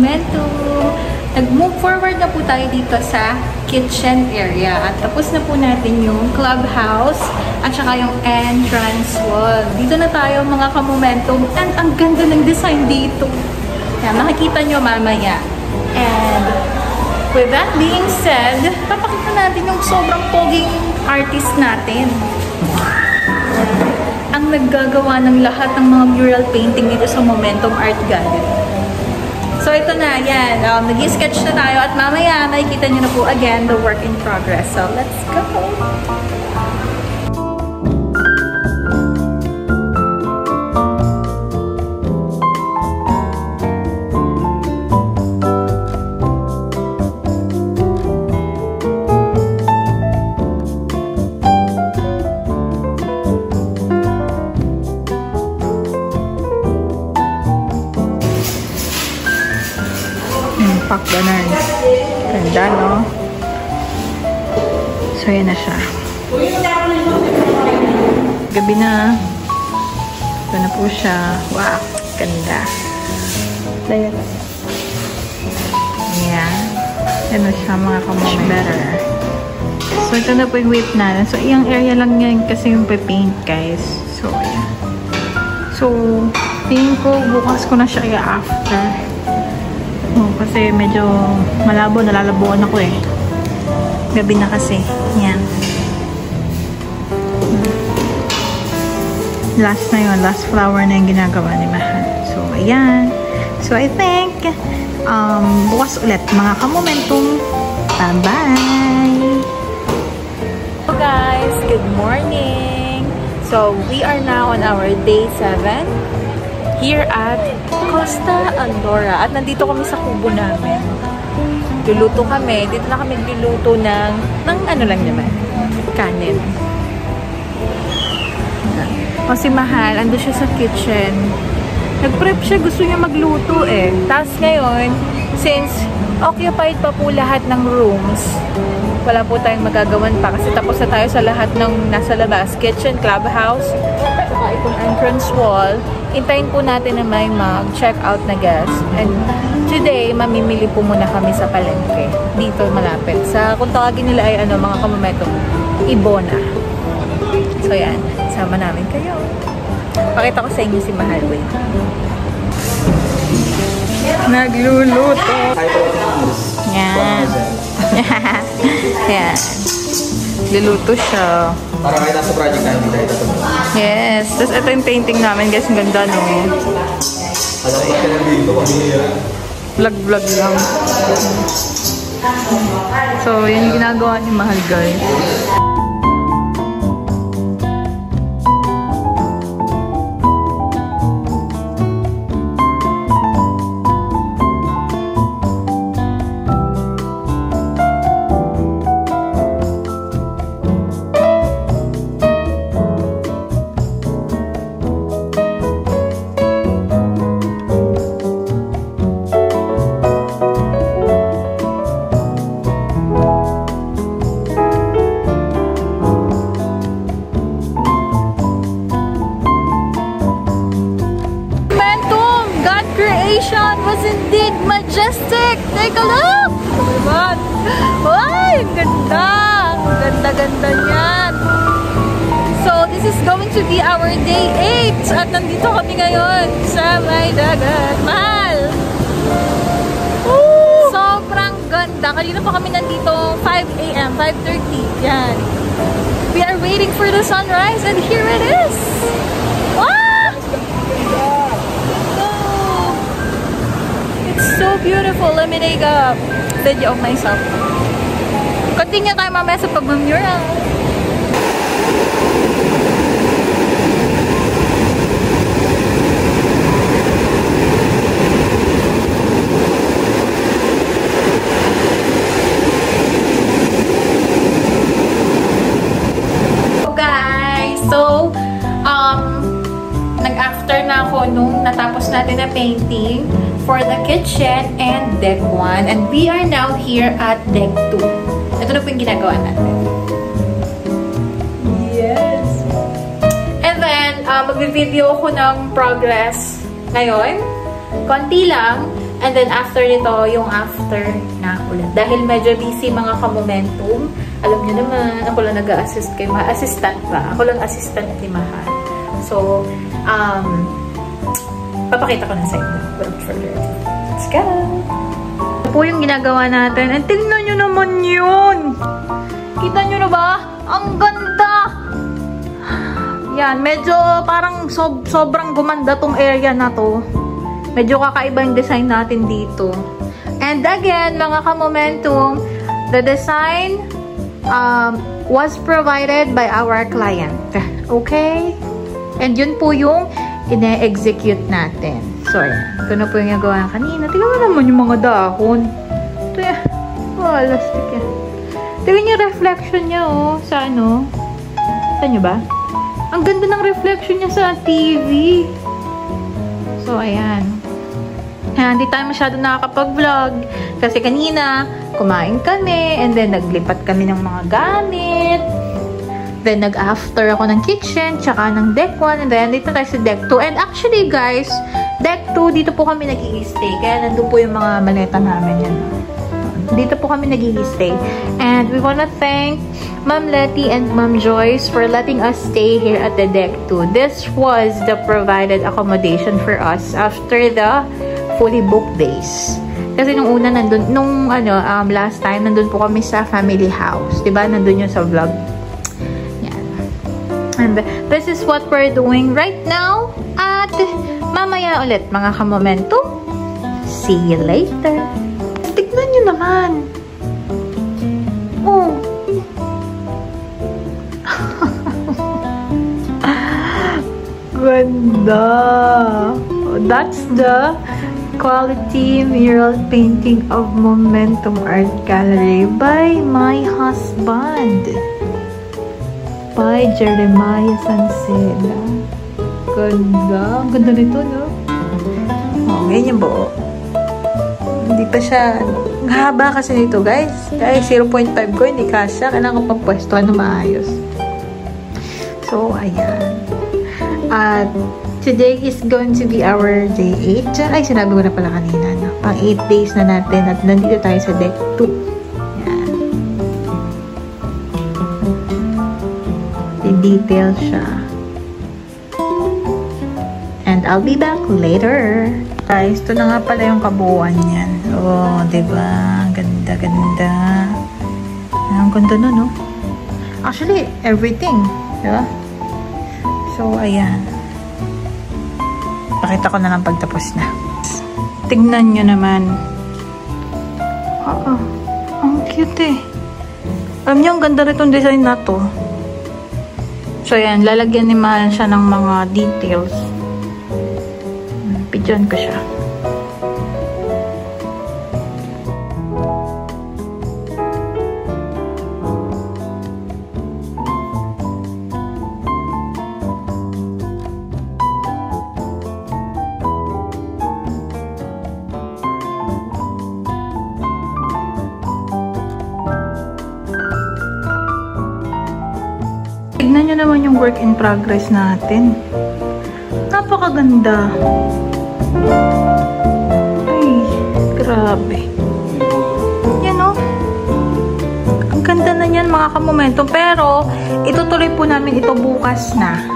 Momentum. Nag-move forward na po tayo dito sa kitchen area. At tapos na po natin yung clubhouse at saka yung entrance wall. Dito na tayo mga ka-Momentum. And ang ganda ng design dito. Yan, makikita nyo mamaya. And with that being said, papakita natin yung sobrang poging artist natin. Ang naggagawa ng lahat ng mga mural painting dito sa Momentum Art Gallery. So ito na, yan. Nag-sketch na tayo at mamaya makikita nyo na po again the work in progress. So let's go! Pack banners. Ganda, no? So, yan na siya. Gabi na. Ito na po siya. Wow! Ganda. Ayan. Yan na siya, mga better. So, ito na po yung whip natin. So, iyang area lang yan kasi yung paint, guys. So, ayan. So, tingin ko, bukas ko na siya i-after. Kasi medyo malabo, nalalabuan ako eh. Gabi na kasi. Yan. Last na yun. Last flower na yung ginagawa ni Mahal. So, ayan. So, I think, bukas ulit mga ka-Momentum. Bye-bye! So, guys, good morning! So, we are now on our day 7. Here at Costa Andorra. At nandito kami sa kubo namin. Luluto kami. Dito na kami luluto ng ano lang naman. Kanin. O si Mahal, ando siya sa kitchen. Nag-prep siya. Gusto niya magluto eh. Tapos ngayon, since occupied pa po lahat ng rooms, wala po tayong magagawan pa. Kasi tapos na tayo sa lahat ng nasa labas. Kitchen, clubhouse, saka itong entrance wall. Intayin po natin na may mag-check out na guest. And today, mamimili po muna kami sa palengke. Dito malapit. Sa, kung tawagin nila ay mga ka-Momentum, Ibona. So yan, sama namin kayo. Pakita ko sa inyo si Mahal. Wait. Nagluluto. Yan. Yan. Luluto siya. Para kayo nasa project na hindi tayo tatapos. Yes. Tapos ito yung painting namin guys. Ang ganda, no? Alam ko ka lang dito kung vlog lang. So, yan yung ginagawa ni Mahal, guys. Was indeed majestic. Take a look. Oh my God. Ay, ganda. Ganda-ganda niyan. So, this is going to be our day 8. At nandito kami ngayon sa may dagat. Mahal. Woo! Sobrang ganda. Kanina pa kami nandito 5 AM, 5:30. Yan. We are waiting for the sunrise and here it is. Wow! So beautiful. Let me take a video of myself. Continue tayo mamaya sa pag-mural. So guys, nag-after na ako nung natapos natin na painting for the kitchen and deck 1. And we are now here at deck 2. Ito na po yung ginagawa natin. Yes! And then, mag-video ko ng progress ngayon. Konti lang. And then after nito, yung after na ulit. Dahil medyo busy mga ka-momentum, alam niyo naman, ako lang nag-a-assist kay Mahal. Assistant ba? Ako lang assistant ni Mahal. So, papakita ko na sa inyo. Without further ado. Let's go! Ito po yung ginagawa natin. And tingnan nyo naman yun! Kita nyo na ba? Ang ganda! Yan, medyo parang sobrang gumanda tong area na to. Medyo kakaiba yung design natin dito. And again, mga ka-momentum, the design was provided by our client. Okay? And yun po yung ine-execute natin. So, ayan. Ito na po yung nagawa kanina. Tingnan mo naman yung mga dahon. Ito yan. Oh, elastic yan. Tingnan yung reflection niya, oh. Sa ano? Saan nyo ba? Ang ganda ng reflection niya sa TV. So, ayan. Hindi tayo masyado nakakapag-vlog. Kasi kanina, kumain kami. And then, naglipat kami ng mga gamit. Then, nag-after ako ng kitchen. Tsaka ng deck 1. And then, dito tayo sa deck 2. And actually, guys, deck 2, dito po kami nag-i-stay. Kaya, nandun po yung mga maleta namin. Yan. Dito po kami nag-i-stay. And we wanna thank Ma'am Letty and Ma'am Joyce for letting us stay here at the deck 2. This was the provided accommodation for us after the fully booked days. Kasi nung una last time nandun po kami sa family house, 'di ba? Nandun yun sa vlog. Yan. And this is what we're doing right now. At mamaya ulit mga ka-momentum. See you later. Tignan niyo naman. Oh. Ganda. That's the quality mural painting of Momentum Art Gallery by my husband. By Jeremiah Sanceda. Ganda. Ganda nito, no? Oh, ganyan yung buo. Hindi pa siya. Ang haba kasi nito, guys. Dahil 0.5 ko, hindi kasya. Kailangan ko pagpwestuhan na maayos. So, ayan. At today is going to be our day 8. Ay, sinabi ko na pala kanina, no? Pang 8 days na natin at nandito tayo sa deck 2. Yan. I-detail siya. And I'll be back later. Guys, ito na nga pala yung kabuuan yan. Oh, diba? Ganda, ganda. Ang ganda na, no? Actually, everything. Diba? So, ayan. Pakita ko na lang pagtapos na. Tignan nyo naman. Oo. Ang cute eh. Alam nyo, ang ganda rin itong design na to. So, ayan. Lalagyan ni Mahal siya ng mga details. Pidyan ko siya. Tignan nyo naman yung work in progress natin. Napakaganda. Ay, grabe. Yan o. Ang ganda na yan mga ka-momentum. Pero, itutuloy po namin ito bukas na.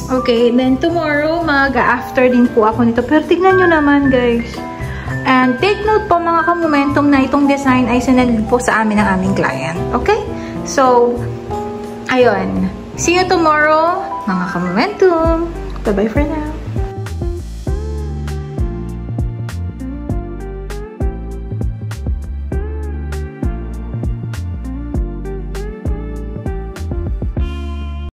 Okay, then tomorrow, mag-after din po ako nito. Pero tignan nyo naman, guys. And take note po mga ka-momentum na itong design ay sinend po sa amin ng aming client. Okay? So, ayun. See you tomorrow, mga ka-momentum. Bye-bye for now.